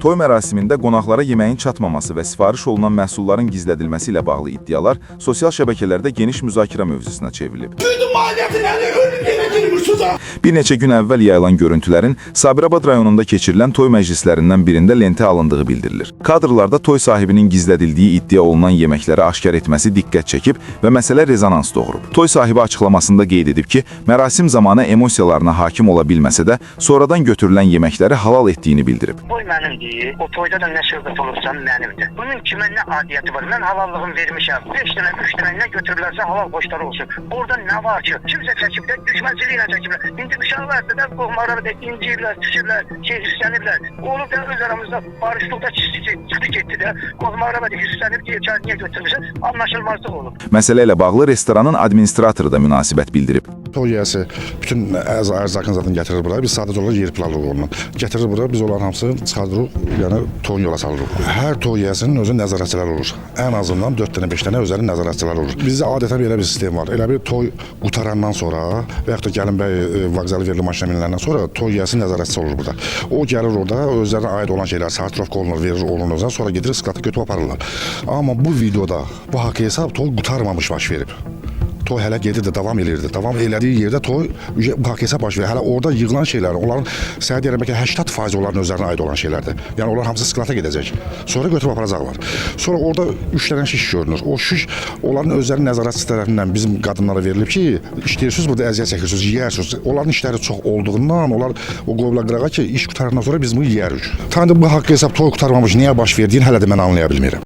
Toy mərasimində qonaqlara yeməyin çatmaması və sifariş olunan məhsulların gizlədilməsi ilə bağlı iddialar sosial şəbəkələrdə geniş müzakirə mövzusuna çevrilib. Bir neçə gün əvvəl yayılan görüntülərin Sabirabad rayonunda keçirilən toy məclislərindən birində lentə alındığı bildirilir. Kadrlarda toy sahibinin gizlədildiyi iddia olunan yeməkləri aşkar etməsi diqqət çəkib və məsələ rezonans doğurub. Toy sahibi açıqlamasında qeyd edib ki, mərasim zamanı emosiyalarına hakim ola bilməsə də, sonradan götürülən yeməkləri halal etdiyini bildirib. Toy mənimdir, o toyda da nə söhbət olursa mənimdir. Bunun kimə nə adiyyəti var? Mən halallığını vermişəm. 5 dənə, 3 dənə nə götürülərsə halal boşları olsun. Orada nə var ki? Kimsə çəkiblər, düşmənçiliklə çəkiblər. İndi uşaqlar da qohumları da incirlər, düşürlər, hissənirlər. Onu da öz aramızda barışlıqda çıxdı getdi də. Qohumları da hissənir ki, niyə götürmüşsə, anlaşılmazlıq olub. Məsələ ilə bağlı restoranın administratoru da münasibət bildirib. Toy yiyəsi bütün ərzakını zaten gətirir bura. Biz sadəcə olaraq yer planlıq onunla. Gətirir bura, biz onların hamısını çıxardırıq, yəni toyun yola salırıq. Hər toy yiyəsinin özü nəzarətçilər olur. Ən azından 4 dənə, 5 dənə özlərinin nəzarətçilər olur. Bizdə adətən belə bir sistem var. Elə bir toy qutarandan sonra və yaxud da gəlin bəy vağzalı verilən maşına minilləndən sonra toy yiyəsi nəzarətçisi olur burada. O gəlir orada, özlərinə aid olan şeylər sartrovka olunur, verir olunur, sonra gedir sklata götürüb aparırlar. Amma bu videoda bu haqq hesab toy qutarmamış baş verib. Toy hələ gedirdi, davam edirdi. Davam elədiyi yerdə toy haqq hesab baş verir. Hələ orada yığılan şeylər, onların səhər deyirəm ki, 80% onların özlərinə aid olan şeylərdir. Yəni onlar hamısı sklata gedəcək. Sonra götürüb aparacaqlar. Sonra orada 3 dənə şiş görünür. O şiş onların özlərinin nəzarətçisi tərəfindən bizim qadınlara verilib ki, işləyirsiniz burada əziyyət çəkirsiniz, yeyirsiniz. Onların işləri çox olduğundan onlar o qoyublar qırağa ki, iş qutarandan sonra biz bunu yeyirik. Tanrı bu haqq hesab toy qutarmamış niyə baş verdiyin hələ də mən anlaya bilmirəm.